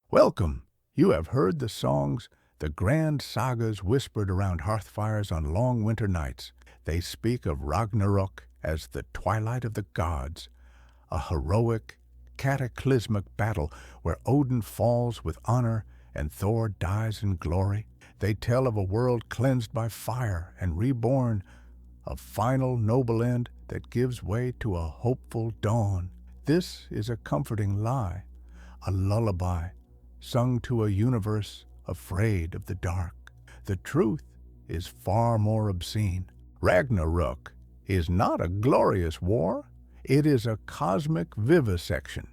Welcome! You have heard the songs, the grand sagas whispered around hearthfires on long winter nights. They speak of Ragnarök as the twilight of the gods, a heroic, cataclysmic battle where Odin falls with honor and Thor dies in glory. They tell of a world cleansed by fire and reborn, a final noble end that gives way to a hopeful dawn. This is a comforting lie, a lullaby sung to a universe afraid of the dark. The truth is far more obscene. Ragnarök is not a glorious war. It is a cosmic vivisection.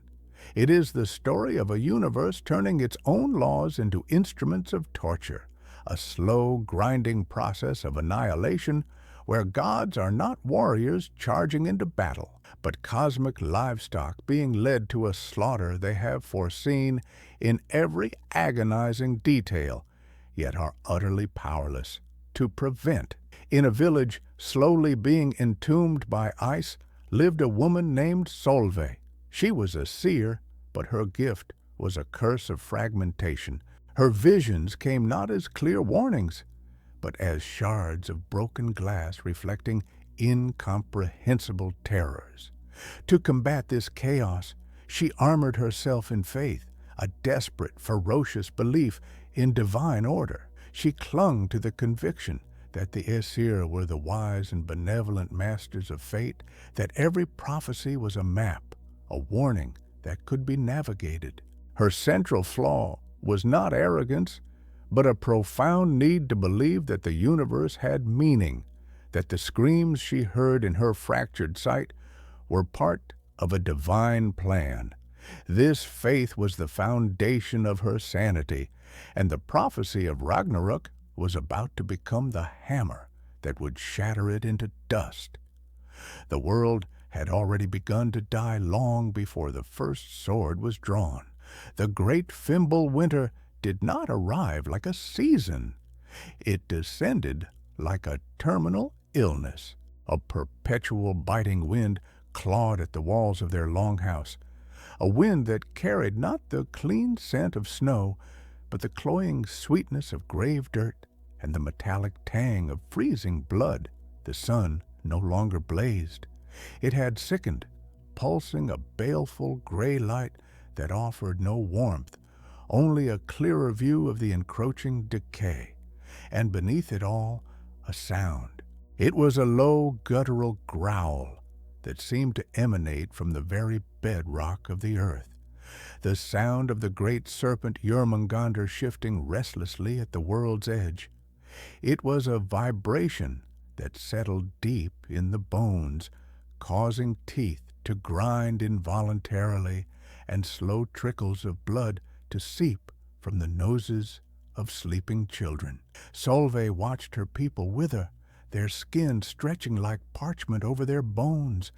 It is the story of a universe turning its own laws into instruments of torture, a slow, grinding process of annihilation where gods are not warriors charging into battle, but cosmic livestock being led to a slaughter they have foreseen in every agonizing detail, yet are utterly powerless to prevent. In a village slowly being entombed by ice lived a woman named Solveig. She was a seer, but her gift was a curse of fragmentation. Her visions came not as clear warnings, but as shards of broken glass reflecting incomprehensible terrors. To combat this chaos, she armored herself in faith, a desperate, ferocious belief in divine order. She clung to the conviction that the Aesir were the wise and benevolent masters of fate, that every prophecy was a map, a warning that could be navigated. Her central flaw was not arrogance, but a profound need to believe that the universe had meaning, that the screams she heard in her fractured sight were part of a divine plan. This faith was the foundation of her sanity, and the prophecy of Ragnarök was about to become the hammer that would shatter it into dust. The world had already begun to die long before the first sword was drawn. The great Fimbul winter did not arrive like a season. It descended like a terminal illness. A perpetual biting wind clawed at the walls of their longhouse, a wind that carried not the clean scent of snow, but the cloying sweetness of grave dirt and the metallic tang of freezing blood. The sun no longer blazed. It had sickened, pulsing a baleful gray light that offered no warmth, only a clearer view of the encroaching decay, and beneath it all, a sound. It was a low, guttural growl that seemed to emanate from the very bedrock of the earth, the sound of the great serpent Jörmungandr shifting restlessly at the world's edge. It was a vibration that settled deep in the bones, causing teeth to grind involuntarily and slow trickles of blood to seep from the noses of sleeping children. Solveig watched her people wither, their skin stretching like parchment over their bones,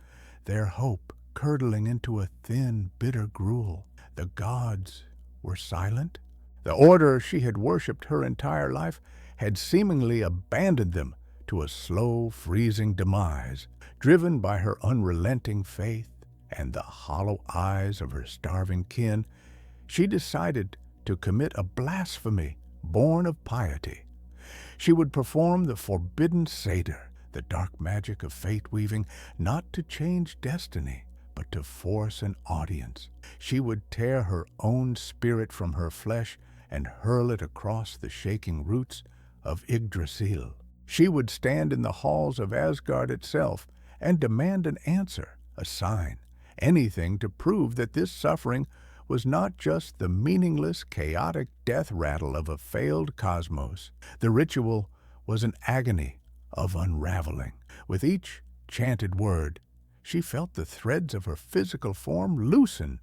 their hope curdling into a thin, bitter gruel. The gods were silent. The order she had worshipped her entire life had seemingly abandoned them to a slow, freezing demise. Driven by her unrelenting faith and the hollow eyes of her starving kin, she decided to commit a blasphemy born of piety. She would perform the forbidden Surtr, the dark magic of fate-weaving, not to change destiny, but to force an audience. She would tear her own spirit from her flesh and hurl it across the shaking roots of Yggdrasil. She would stand in the halls of Asgard itself and demand an answer, a sign, anything to prove that this suffering was not just the meaningless, chaotic death rattle of a failed cosmos. The ritual was an agony of unraveling. With each chanted word, she felt the threads of her physical form loosen,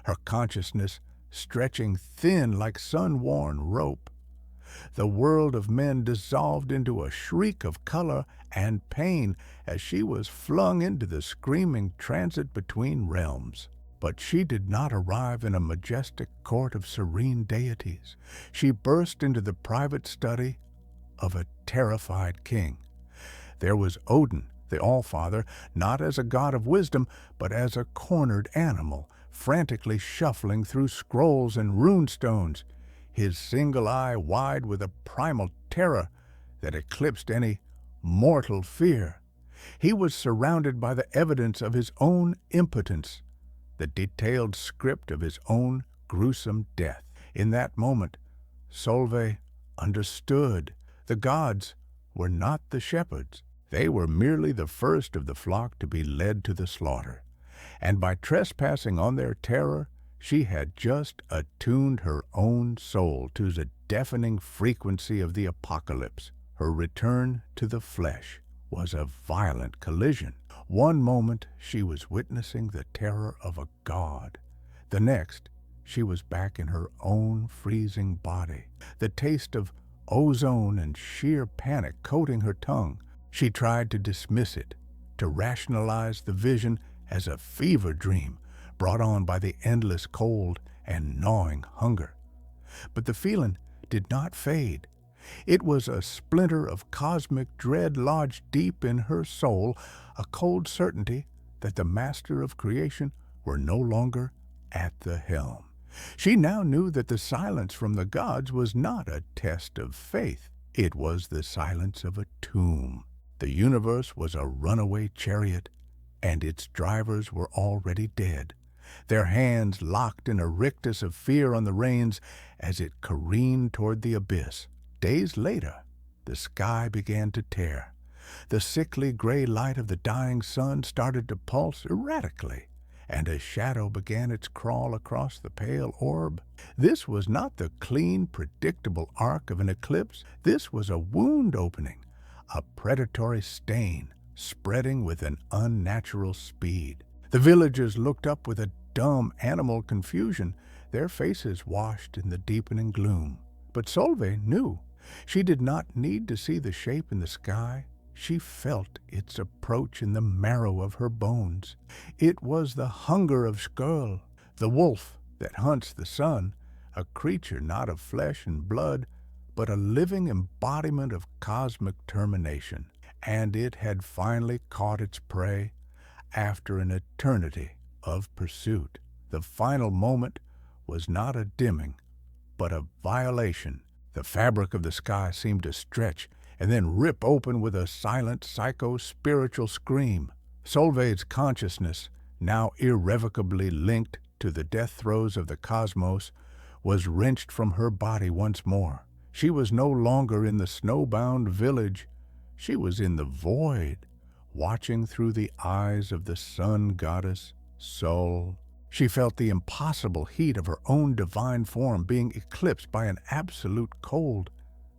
her consciousness stretching thin like sun-worn rope. The world of men dissolved into a shriek of color and pain as she was flung into the screaming transit between realms. But she did not arrive in a majestic court of serene deities. She burst into the private study of a terrified king. There was Odin, the Allfather, not as a god of wisdom, but as a cornered animal, frantically shuffling through scrolls and runestones, his single eye wide with a primal terror that eclipsed any mortal fear. He was surrounded by the evidence of his own impotence, the detailed script of his own gruesome death. In that moment, Solveig understood. The gods were not the shepherds. They were merely the first of the flock to be led to the slaughter. And by trespassing on their terror, she had just attuned her own soul to the deafening frequency of the apocalypse. Her return to the flesh was a violent collision. One moment she was witnessing the terror of a god. The next, she was back in her own freezing body. The taste of ozone and sheer panic coating her tongue. She tried to dismiss it, to rationalize the vision as a fever dream brought on by the endless cold and gnawing hunger. But the feeling did not fade. It was a splinter of cosmic dread lodged deep in her soul, a cold certainty that the master of creation were no longer at the helm. She now knew that the silence from the gods was not a test of faith. It was the silence of a tomb. The universe was a runaway chariot, and its drivers were already dead, their hands locked in a rictus of fear on the reins as it careened toward the abyss. Days later, the sky began to tear. The sickly gray light of the dying sun started to pulse erratically, and a shadow began its crawl across the pale orb. This was not the clean, predictable arc of an eclipse. This was a wound opening, a predatory stain spreading with an unnatural speed. The villagers looked up with a dumb animal confusion, their faces washed in the deepening gloom. But Solveig knew. She did not need to see the shape in the sky. She felt its approach in the marrow of her bones. It was the hunger of Skirl, the wolf that hunts the sun, a creature not of flesh and blood, but a living embodiment of cosmic termination. And it had finally caught its prey after an eternity of pursuit. The final moment was not a dimming, but a violation. The fabric of the sky seemed to stretch and then rip open with a silent, psycho-spiritual scream. Solveig's consciousness, now irrevocably linked to the death throes of the cosmos, was wrenched from her body once more. She was no longer in the snowbound village. She was in the void, watching through the eyes of the sun goddess, Sol. She felt the impossible heat of her own divine form being eclipsed by an absolute cold,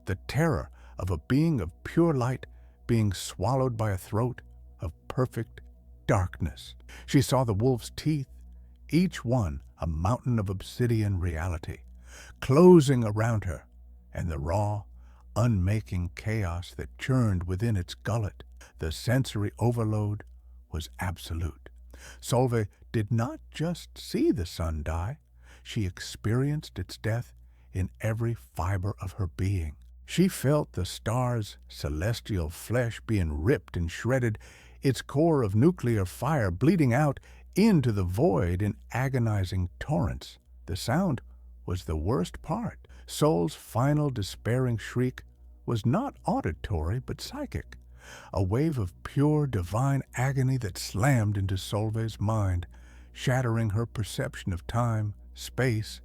the terror of a being of pure light being swallowed by a throat of perfect darkness. She saw the wolf's teeth, each one a mountain of obsidian reality, closing around her, and the raw, unmaking chaos that churned within its gullet. The sensory overload was absolute. Solveig did not just see the sun die, she experienced its death in every fiber of her being. She felt the star's celestial flesh being ripped and shredded, its core of nuclear fire bleeding out into the void in agonizing torrents. The sound was the worst part. Sol's final despairing shriek was not auditory but psychic, a wave of pure divine agony that slammed into Solveig's mind, shattering her perception of time, space,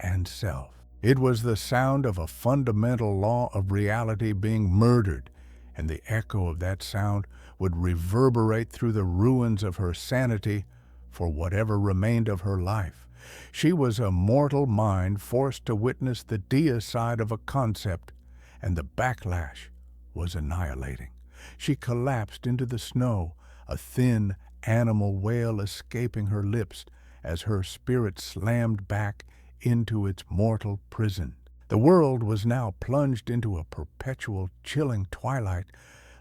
and self. It was the sound of a fundamental law of reality being murdered, and the echo of that sound would reverberate through the ruins of her sanity for whatever remained of her life. She was a mortal mind forced to witness the deicide of a concept, and the backlash was annihilating. She collapsed into the snow, a thin animal wail escaping her lips as her spirit slammed back into its mortal prison. The world was now plunged into a perpetual chilling twilight,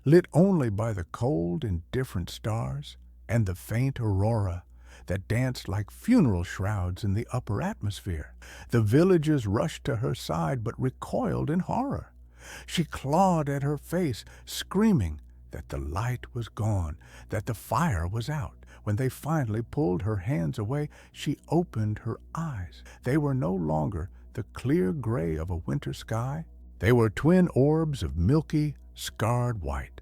lit only by the cold, indifferent stars and the faint aurora that danced like funeral shrouds in the upper atmosphere. The villagers rushed to her side but recoiled in horror. She clawed at her face, screaming that the light was gone, that the fire was out. When they finally pulled her hands away, she opened her eyes. They were no longer the clear gray of a winter sky. They were twin orbs of milky, scarred white,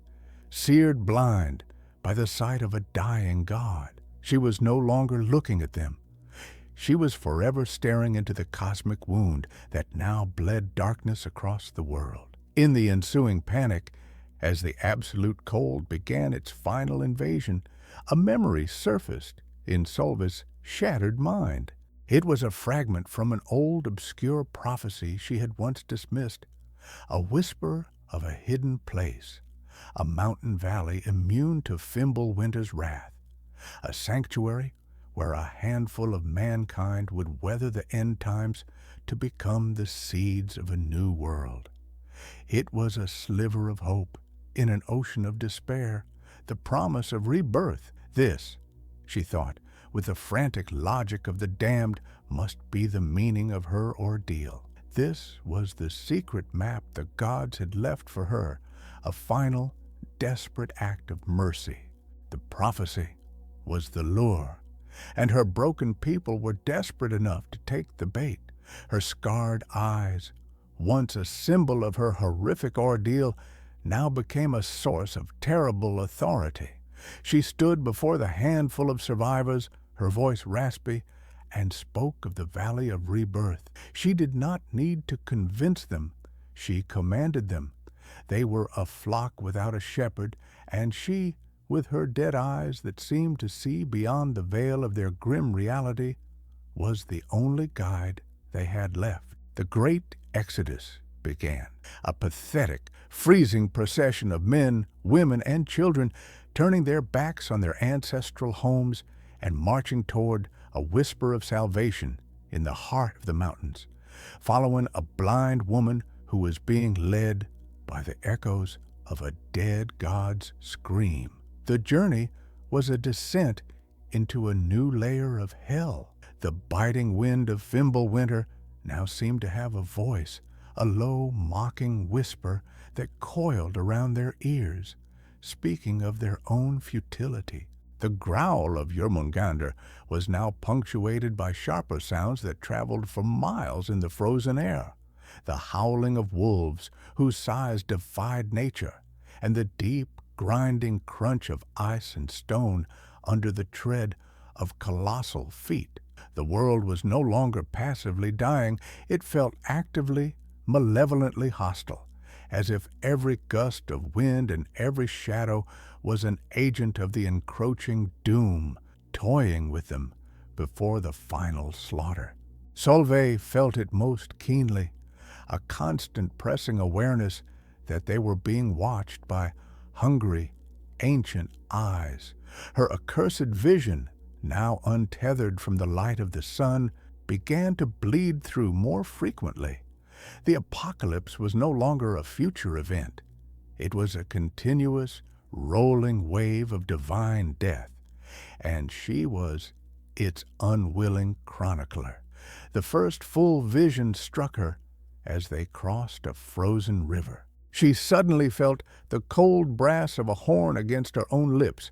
seared blind by the sight of a dying god. She was no longer looking at them. She was forever staring into the cosmic wound that now bled darkness across the world. In the ensuing panic, as the absolute cold began its final invasion, a memory surfaced in Solveig's shattered mind. It was a fragment from an old, obscure prophecy she had once dismissed, a whisper of a hidden place, a mountain valley immune to Fimbulwinter's wrath, a sanctuary where a handful of mankind would weather the end times to become the seeds of a new world. It was a sliver of hope in an ocean of despair, the promise of rebirth. This, she thought, with the frantic logic of the damned, must be the meaning of her ordeal. This was the secret map the gods had left for her, a final, desperate act of mercy. The prophecy was the lure, and her broken people were desperate enough to take the bait. Her scarred eyes, once a symbol of her horrific ordeal, now became a source of terrible authority. She stood before the handful of survivors, her voice raspy, and spoke of the Valley of Rebirth. She did not need to convince them. She commanded them. They were a flock without a shepherd, and she, with her dead eyes that seemed to see beyond the veil of their grim reality, was the only guide they had left. The great exodus began, a pathetic, freezing procession of men, women, and children turning their backs on their ancestral homes and marching toward a whisper of salvation in the heart of the mountains, following a blind woman who was being led by the echoes of a dead god's scream. The journey was a descent into a new layer of hell. The biting wind of Fimbulwinter now seemed to have a voice, a low, mocking whisper that coiled around their ears, speaking of their own futility. The growl of Jormungandr was now punctuated by sharper sounds that traveled for miles in the frozen air. The howling of wolves, whose size defied nature, and the deep, grinding crunch of ice and stone under the tread of colossal feet. The world was no longer passively dying. It felt actively, malevolently hostile, as if every gust of wind and every shadow was an agent of the encroaching doom, toying with them before the final slaughter. Solveig felt it most keenly, a constant pressing awareness that they were being watched by hungry, ancient eyes. Her accursed vision, now untethered from the light of the sun, began to bleed through more frequently. The apocalypse was no longer a future event. It was a continuous, rolling wave of divine death, and she was its unwilling chronicler. The first full vision struck her as they crossed a frozen river. She suddenly felt the cold brass of a horn against her own lips,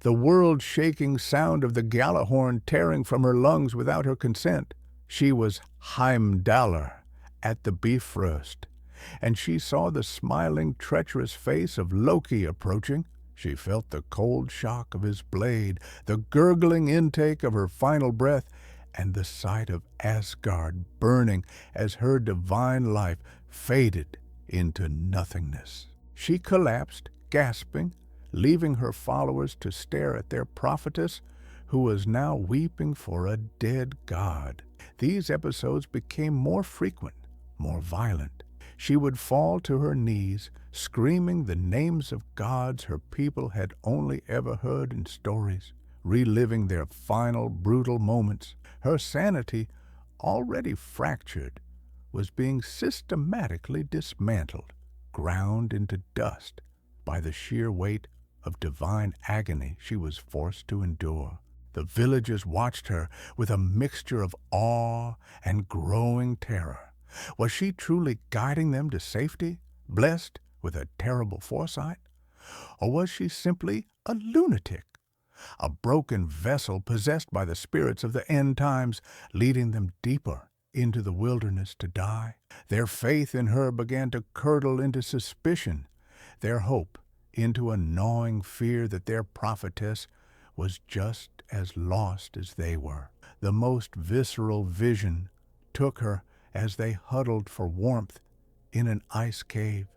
the world-shaking sound of the Gjallarhorn tearing from her lungs without her consent. She was Heimdallr at the Bifrost, and she saw the smiling, treacherous face of Loki approaching. She felt the cold shock of his blade, the gurgling intake of her final breath, and the sight of Asgard burning as her divine life faded into nothingness. She collapsed, gasping, leaving her followers to stare at their prophetess, who was now weeping for a dead god. These episodes became more frequent, more violent. She would fall to her knees, screaming the names of gods her people had only ever heard in stories, reliving their final brutal moments. Her sanity, already fractured, was being systematically dismantled, ground into dust by the sheer weight of divine agony she was forced to endure. The villagers watched her with a mixture of awe and growing terror. Was she truly guiding them to safety, blessed with a terrible foresight? Or was she simply a lunatic? A broken vessel possessed by the spirits of the end times, leading them deeper into the wilderness to die? Their faith in her began to curdle into suspicion, their hope into a gnawing fear that their prophetess was just as lost as they were. The most visceral vision took her as they huddled for warmth in an ice cave.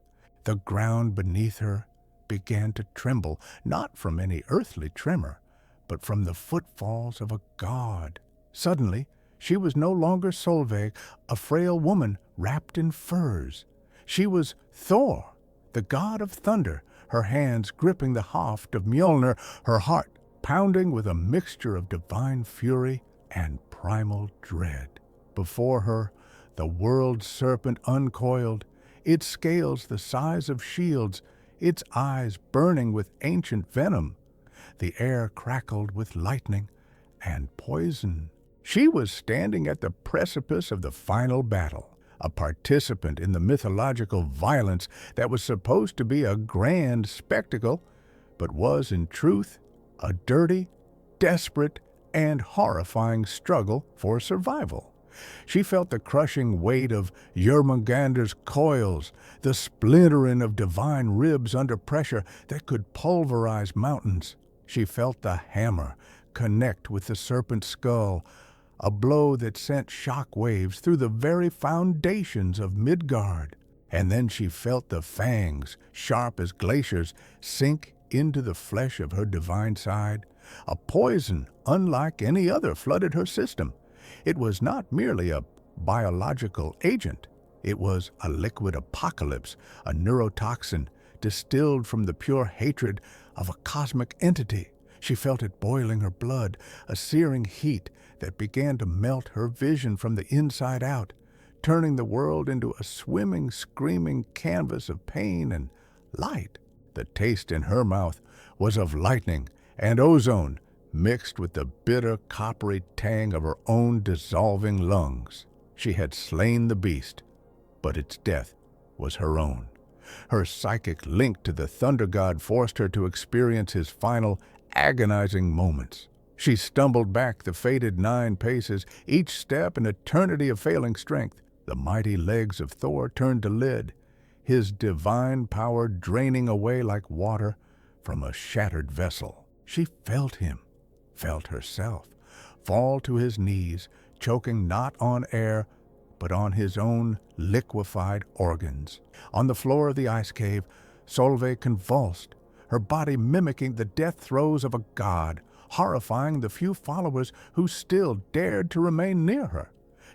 The ground beneath her began to tremble, not from any earthly tremor, but from the footfalls of a god. Suddenly, she was no longer Solveig, a frail woman wrapped in furs. She was Thor, the god of thunder, her hands gripping the haft of Mjolnir, her heart pounding with a mixture of divine fury and primal dread. Before her, the world serpent uncoiled, its scales the size of shields, its eyes burning with ancient venom. The air crackled with lightning and poison. She was standing at the precipice of the final battle, a participant in the mythological violence that was supposed to be a grand spectacle, but was in truth a dirty, desperate, and horrifying struggle for survival. She felt the crushing weight of Jörmungandr's coils, the splintering of divine ribs under pressure that could pulverize mountains. She felt the hammer connect with the serpent's skull, a blow that sent shock waves through the very foundations of Midgard. And then she felt the fangs, sharp as glaciers, sink into the flesh of her divine side. A poison unlike any other flooded her system. It was not merely a biological agent. It was a liquid apocalypse, a neurotoxin distilled from the pure hatred of a cosmic entity. She felt it boiling her blood, a searing heat that began to melt her vision from the inside out, turning the world into a swimming, screaming canvas of pain and light. The taste in her mouth was of lightning and ozone, mixed with the bitter, coppery tang of her own dissolving lungs. She had slain the beast, but its death was her own. Her psychic link to the thunder god forced her to experience his final, agonizing moments. She stumbled back the fated 9 paces, each step an eternity of failing strength. The mighty legs of Thor turned to lead, his divine power draining away like water from a shattered vessel. She felt him, felt herself, fall to his knees, choking not on air, but on his own liquefied organs. On the floor of the ice cave, Solveig convulsed, her body mimicking the death throes of a god, horrifying the few followers who still dared to remain near her.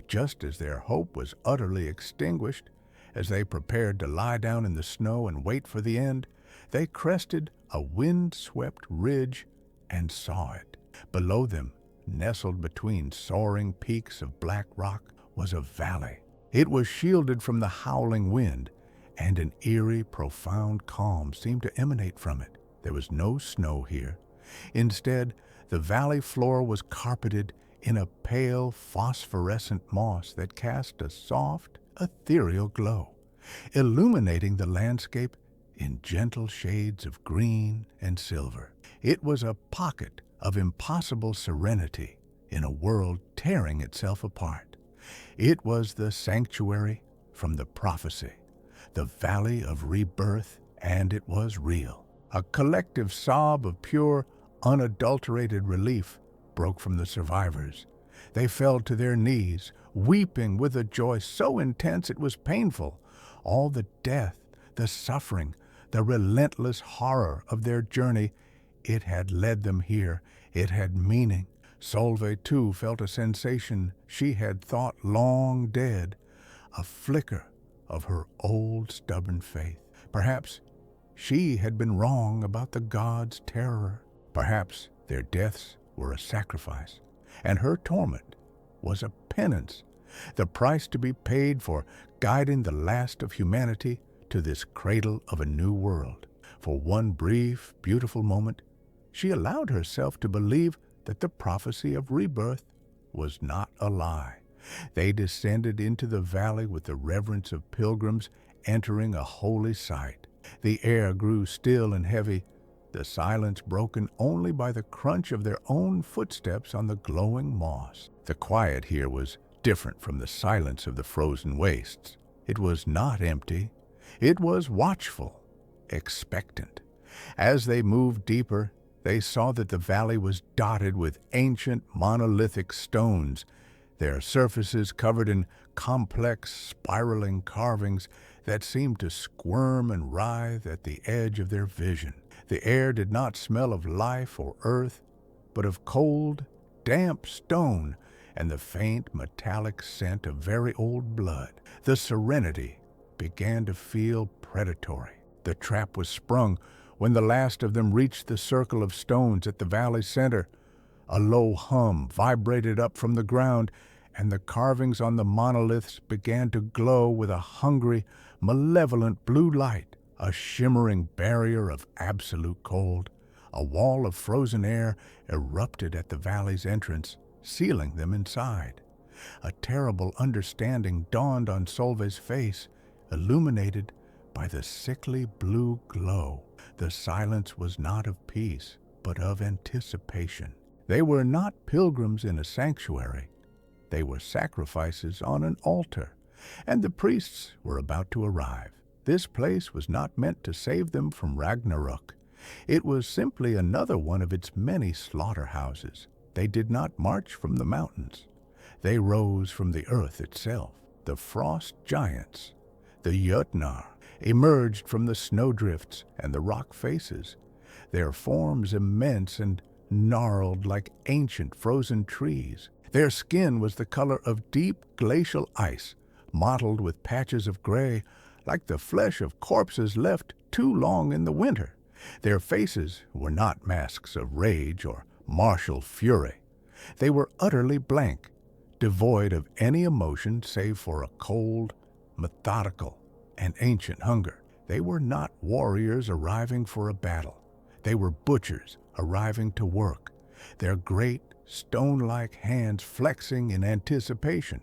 Just as their hope was utterly extinguished, as they prepared to lie down in the snow and wait for the end, they crested a wind-swept ridge and saw it. Below them, nestled between soaring peaks of black rock, was a valley. It was shielded from the howling wind, and an eerie, profound calm seemed to emanate from it. There was no snow here. Instead, the valley floor was carpeted in a pale, phosphorescent moss that cast a soft, ethereal glow, illuminating the landscape in gentle shades of green and silver. It was a pocket of impossible serenity in a world tearing itself apart. It was the sanctuary from the prophecy, the valley of rebirth, and it was real. A collective sob of pure, unadulterated relief broke from the survivors. They fell to their knees, weeping with a joy so intense it was painful. All the death, the suffering, the relentless horror of their journey, it had led them here. It had meaning. Solveig, too, felt a sensation she had thought long dead, a flicker of her old stubborn faith. Perhaps she had been wrong about the gods' terror. Perhaps their deaths were a sacrifice, and her torment was a penance, the price to be paid for guiding the last of humanity to this cradle of a new world. For one brief, beautiful moment, she allowed herself to believe that the prophecy of rebirth was not a lie. They descended into the valley with the reverence of pilgrims entering a holy site. The air grew still and heavy, the silence broken only by the crunch of their own footsteps on the glowing moss. The quiet here was different from the silence of the frozen wastes. It was not empty. It was watchful, expectant. As they moved deeper, they saw that the valley was dotted with ancient monolithic stones, their surfaces covered in complex, spiraling carvings that seemed to squirm and writhe at the edge of their vision. The air did not smell of life or earth, but of cold, damp stone and the faint metallic scent of very old blood. The serenity began to feel predatory. The trap was sprung when the last of them reached the circle of stones at the valley's center. A low hum vibrated up from the ground, and the carvings on the monoliths began to glow with a hungry, malevolent blue light, a shimmering barrier of absolute cold. A wall of frozen air erupted at the valley's entrance, sealing them inside. A terrible understanding dawned on Solveig's face, illuminated by the sickly blue glow. The silence was not of peace, but of anticipation. They were not pilgrims in a sanctuary. They were sacrifices on an altar, and the priests were about to arrive. This place was not meant to save them from Ragnarök. It was simply another one of its many slaughterhouses. They did not march from the mountains. They rose from the earth itself. The frost giants, the Jötnar, emerged from the snowdrifts and the rock faces, their forms immense and gnarled like ancient frozen trees. Their skin was the color of deep glacial ice, mottled with patches of gray, like the flesh of corpses left too long in the winter. Their faces were not masks of rage or martial fury. They were utterly blank, devoid of any emotion save for a cold, methodical, and ancient hunger. They were not warriors arriving for a battle. They were butchers arriving to work, their great, stone-like hands flexing in anticipation.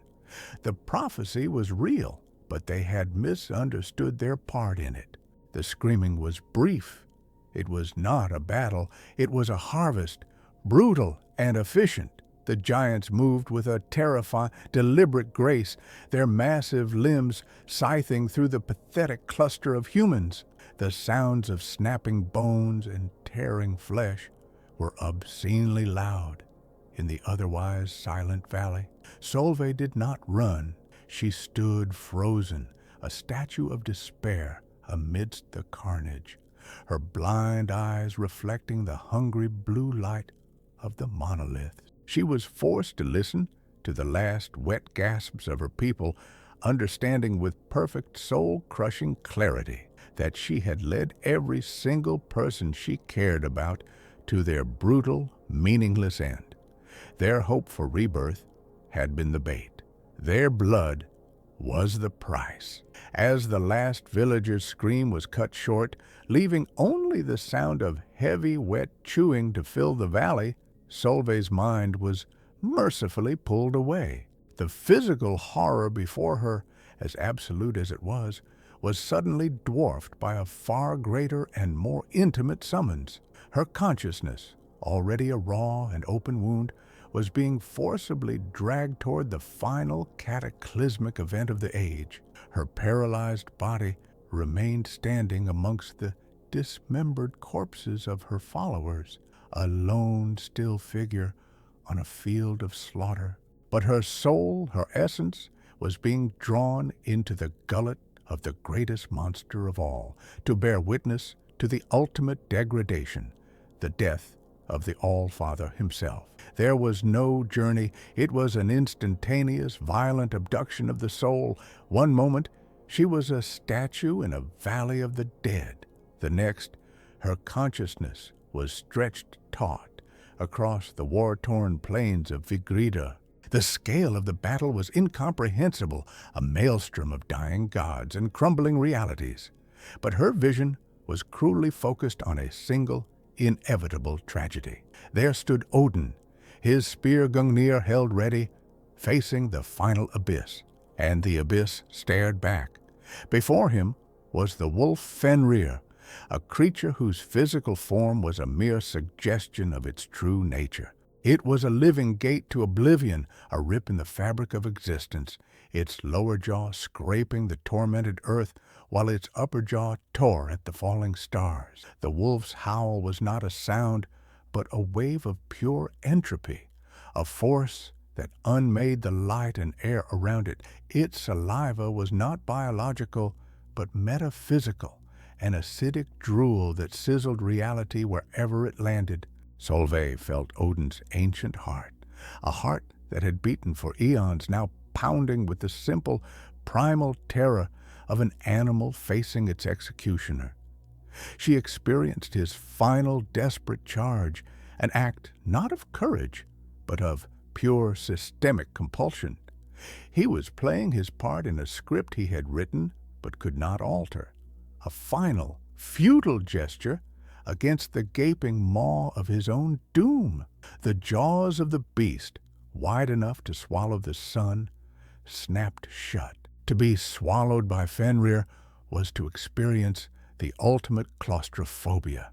The prophecy was real, but they had misunderstood their part in it. The screaming was brief. It was not a battle. It was a harvest, brutal and efficient. The giants moved with a terrifying, deliberate grace, their massive limbs scything through the pathetic cluster of humans. The sounds of snapping bones and tearing flesh were obscenely loud in the otherwise silent valley. Solveig did not run. She stood frozen, a statue of despair amidst the carnage, her blind eyes reflecting the hungry blue light of the monolith. She was forced to listen to the last wet gasps of her people, understanding with perfect soul-crushing clarity that she had led every single person she cared about to their brutal, meaningless end. Their hope for rebirth had been the bait. Their blood was the price. As the last villager's scream was cut short, leaving only the sound of heavy, wet chewing to fill the valley, Solveig's mind was mercifully pulled away. The physical horror before her, as absolute as it was suddenly dwarfed by a far greater and more intimate summons. Her consciousness, already a raw and open wound, was being forcibly dragged toward the final cataclysmic event of the age. Her paralyzed body remained standing amongst the dismembered corpses of her followers, a lone, still figure on a field of slaughter. But her soul, her essence, was being drawn into the gullet of the greatest monster of all, to bear witness to the ultimate degradation, the death of the All-Father himself. There was no journey. It was an instantaneous, violent abduction of the soul. One moment, she was a statue in a valley of the dead. The next, her consciousness was stretched taut across the war-torn plains of Vigrida. The scale of the battle was incomprehensible, a maelstrom of dying gods and crumbling realities. But her vision was cruelly focused on a single, inevitable tragedy. There stood Odin, his spear Gungnir held ready, facing the final abyss, and the abyss stared back. Before him was the wolf Fenrir, a creature whose physical form was a mere suggestion of its true nature. It was a living gate to oblivion, a rip in the fabric of existence, its lower jaw scraping the tormented earth while its upper jaw tore at the falling stars. The wolf's howl was not a sound, but a wave of pure entropy, a force that unmade the light and air around it. Its saliva was not biological, but metaphysical, an acidic drool that sizzled reality wherever it landed. Solveig felt Odin's ancient heart, a heart that had beaten for eons, now pounding with the simple, primal terror of an animal facing its executioner. She experienced his final desperate charge, an act not of courage, but of pure systemic compulsion. He was playing his part in a script he had written but could not alter, a final, futile gesture against the gaping maw of his own doom. The jaws of the beast, wide enough to swallow the sun, snapped shut. To be swallowed by Fenrir was to experience the ultimate claustrophobia.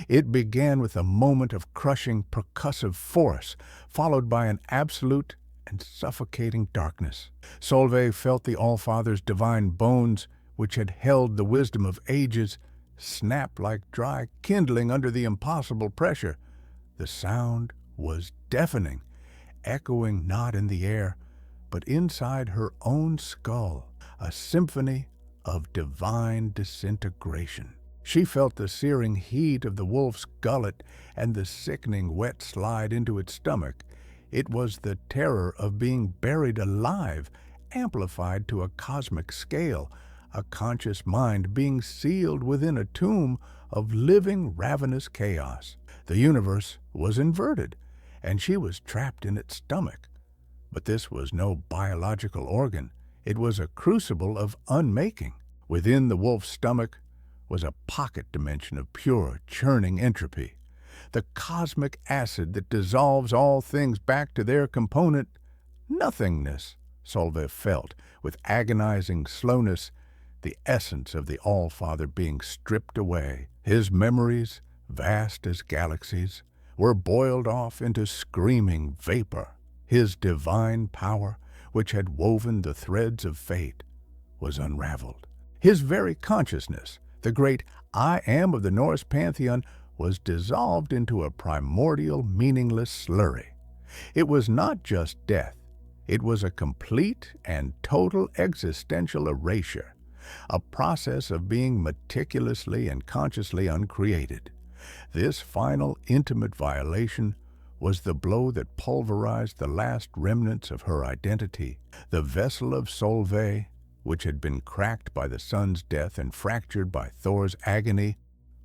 It began with a moment of crushing percussive force, followed by an absolute and suffocating darkness. Solveig felt the Allfather's divine bones, which had held the wisdom of ages, snap like dry kindling under the impossible pressure. The sound was deafening, echoing not in the air, but inside her own skull, a symphony of divine disintegration. She felt the searing heat of the wolf's gullet and the sickening wet slide into its stomach. It was the terror of being buried alive, amplified to a cosmic scale, a conscious mind being sealed within a tomb of living, ravenous chaos. The universe was inverted, and she was trapped in its stomach. But this was no biological organ. It was a crucible of unmaking. Within the wolf's stomach was a pocket dimension of pure, churning entropy, the cosmic acid that dissolves all things back to their component nothingness. Solveig felt, with agonizing slowness, the essence of the Allfather being stripped away. His memories, vast as galaxies, were boiled off into screaming vapor. His divine power, which had woven the threads of fate, was unraveled. His very consciousness, the great I Am of the Norse pantheon, was dissolved into a primordial, meaningless slurry. It was not just death. It was a complete and total existential erasure, a process of being meticulously and consciously uncreated. This final, intimate violation was the blow that pulverized the last remnants of her identity. The vessel of Solveig, which had been cracked by the sun's death and fractured by Thor's agony,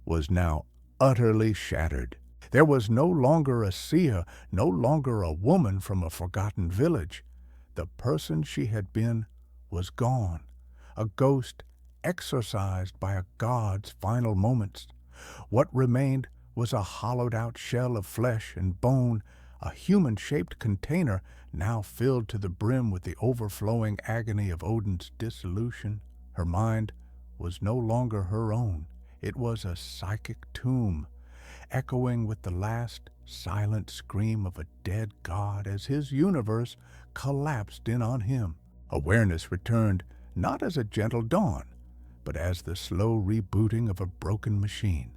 was now utterly shattered. There was no longer a seer, no longer a woman from a forgotten village. The person she had been was gone, a ghost exorcised by a god's final moments. What remained was a hollowed-out shell of flesh and bone, a human-shaped container now filled to the brim with the overflowing agony of Odin's dissolution. Her mind was no longer her own. It was a psychic tomb, echoing with the last silent scream of a dead god as his universe collapsed in on him. Awareness returned not as a gentle dawn, but as the slow rebooting of a broken machine.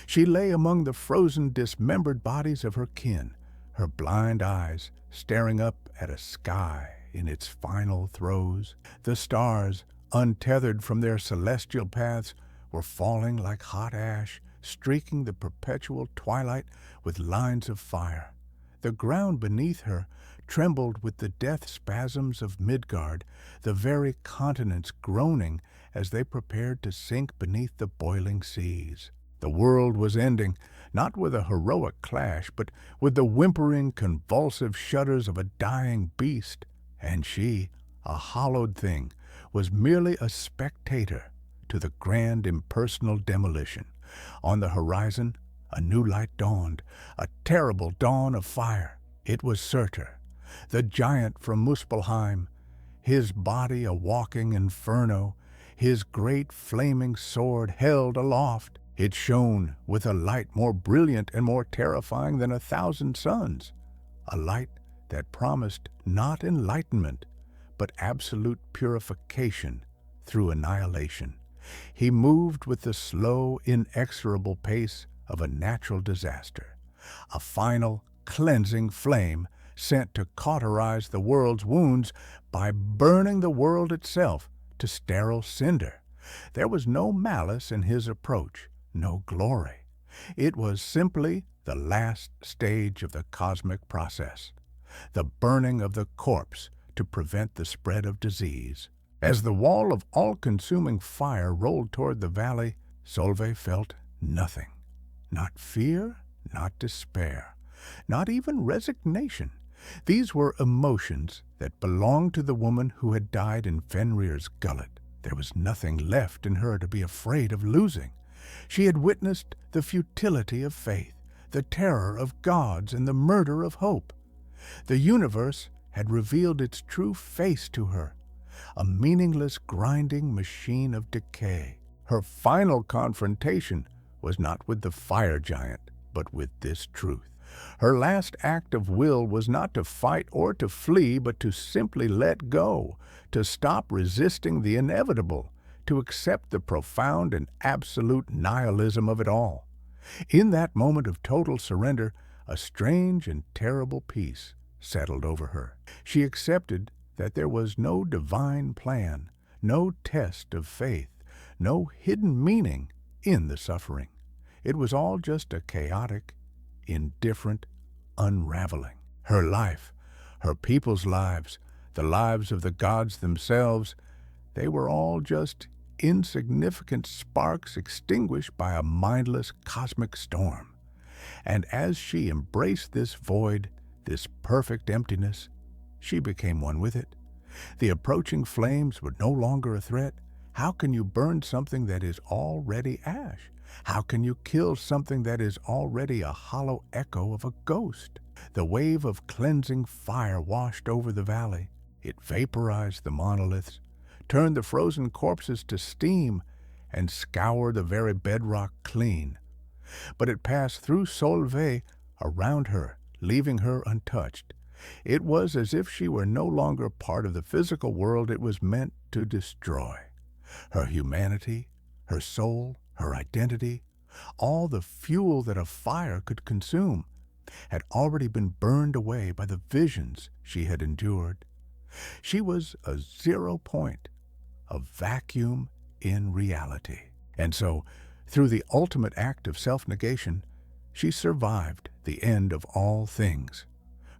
She lay among the frozen, dismembered bodies of her kin, her blind eyes staring up at a sky in its final throes. The stars, untethered from their celestial paths, were falling like hot ash, streaking the perpetual twilight with lines of fire. The ground beneath her trembled with the death spasms of Midgard, the very continents groaning as they prepared to sink beneath the boiling seas. The world was ending, not with a heroic clash, but with the whimpering, convulsive shudders of a dying beast. And she, a hollowed thing, was merely a spectator to the grand impersonal demolition. On the horizon, a new light dawned, a terrible dawn of fire. It was Surtr, the giant from Muspelheim, his body a walking inferno, his great flaming sword held aloft. It shone with a light more brilliant and more terrifying than 1,000 suns, a light that promised not enlightenment, but absolute purification through annihilation. He moved with the slow, inexorable pace of a natural disaster, a final, cleansing flame sent to cauterize the world's wounds by burning the world itself to sterile cinder. There was no malice in his approach, no glory. It was simply the last stage of the cosmic process, the burning of the corpse to prevent the spread of disease. As the wall of all-consuming fire rolled toward the valley, Solveig felt nothing. Not fear, not despair, not even resignation. These were emotions that belonged to the woman who had died in Fenrir's gullet. There was nothing left in her to be afraid of losing. She had witnessed the futility of faith, the terror of gods, and the murder of hope. The universe had revealed its true face to her, a meaningless grinding machine of decay. Her final confrontation was not with the fire giant, but with this truth. Her last act of will was not to fight or to flee, but to simply let go, to stop resisting the inevitable, to accept the profound and absolute nihilism of it all. In that moment of total surrender, a strange and terrible peace settled over her. She accepted that there was no divine plan, no test of faith, no hidden meaning in the suffering. It was all just a chaotic, indifferent unraveling. Her life, her people's lives, the lives of the gods themselves, they were all just insignificant sparks extinguished by a mindless cosmic storm. And as she embraced this void, this perfect emptiness, she became one with it. The approaching flames were no longer a threat. How can you burn something that is already ash? How can you kill something that is already a hollow echo of a ghost? The wave of cleansing fire washed over the valley. It vaporized the monoliths, turned the frozen corpses to steam, and scoured the very bedrock clean. But it passed through Solveig around her, leaving her untouched. It was as if she were no longer part of the physical world it was meant to destroy. Her humanity, her soul, her identity, all the fuel that a fire could consume, had already been burned away by the visions she had endured. She was a 0 point, a vacuum in reality. And so, through the ultimate act of self-negation, she survived the end of all things.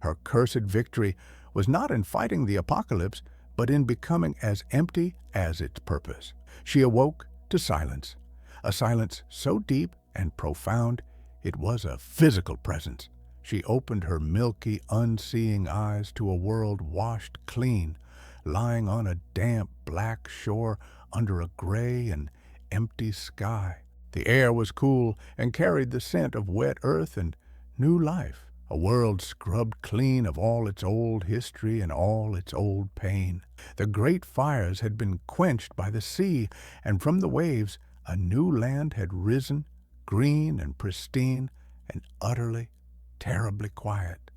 Her cursed victory was not in fighting the apocalypse, but in becoming as empty as its purpose. She awoke to silence, a silence so deep and profound it was a physical presence. She opened her milky, unseeing eyes to a world washed clean, lying on a damp, black shore under a gray and empty sky. The air was cool and carried the scent of wet earth and new life, a world scrubbed clean of all its old history and all its old pain. The great fires had been quenched by the sea, and from the waves a new land had risen, green and pristine and utterly, terribly quiet.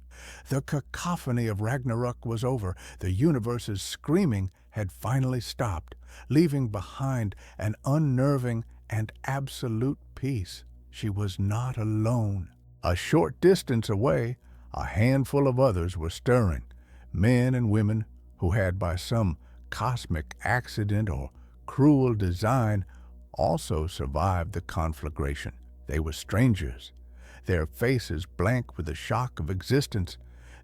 The cacophony of Ragnarök was over. The universe's screaming had finally stopped, leaving behind an unnerving and absolute peace. She was not alone. A short distance away, a handful of others were stirring, men and women who had by some cosmic accident or cruel design also survived the conflagration. They were strangers, their faces blank with the shock of existence,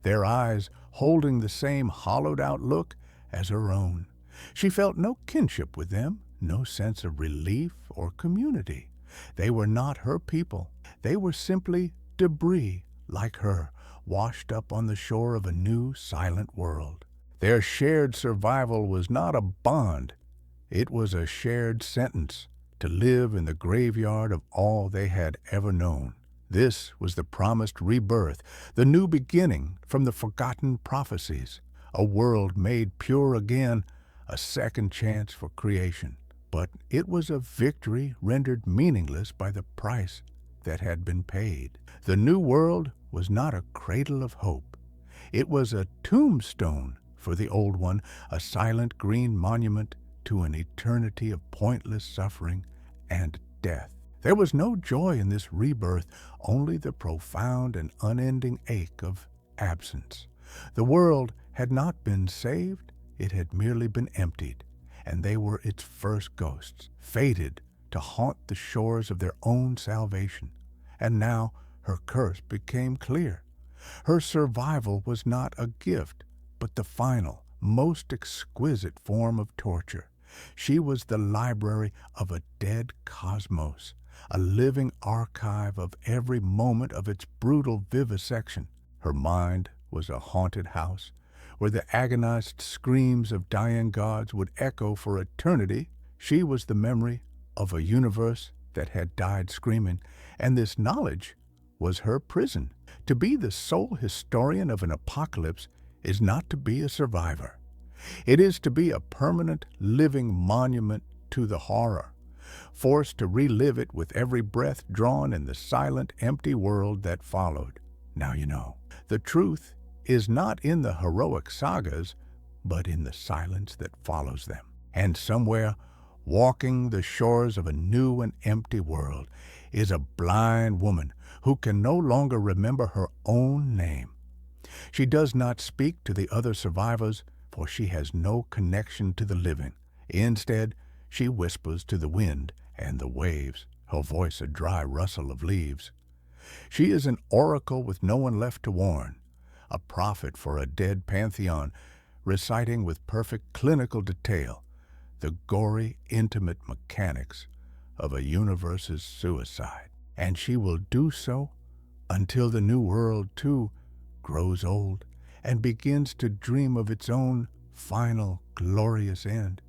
their eyes holding the same hollowed-out look as her own. She felt no kinship with them, no sense of relief or community. They were not her people. They were simply debris, like her, washed up on the shore of a new, silent world. Their shared survival was not a bond. It was a shared sentence to live in the graveyard of all they had ever known. This was the promised rebirth, the new beginning from the forgotten prophecies, a world made pure again, a second chance for creation. but it was a victory rendered meaningless by the price that had been paid. The new world was not a cradle of hope. It was a tombstone for the old one, a silent green monument to an eternity of pointless suffering and death. There was no joy in this rebirth, only the profound and unending ache of absence. The world had not been saved, it had merely been emptied, and they were its first ghosts, fated to haunt the shores of their own salvation. And now her curse became clear. Her survival was not a gift, but the final, most exquisite form of torture. She was the library of a dead cosmos, a living archive of every moment of its brutal vivisection. Her mind was a haunted house, where the agonized screams of dying gods would echo for eternity. She was the memory of a universe that had died screaming, and this knowledge was her prison. To be the sole historian of an apocalypse is not to be a survivor. It is to be a permanent, living monument to the horror, forced to relive it with every breath drawn in the silent, empty world that followed. Now you know. The truth is not in the heroic sagas, but in the silence that follows them. And somewhere, walking the shores of a new and empty world, is a blind woman who can no longer remember her own name. She does not speak to the other survivors, for she has no connection to the living. Instead, she whispers to the wind and the waves, her voice a dry rustle of leaves. She is an oracle with no one left to warn, a prophet for a dead pantheon, reciting with perfect clinical detail the gory, intimate mechanics of a universe's suicide. And she will do so until the new world, too, grows old and begins to dream of its own final, glorious end.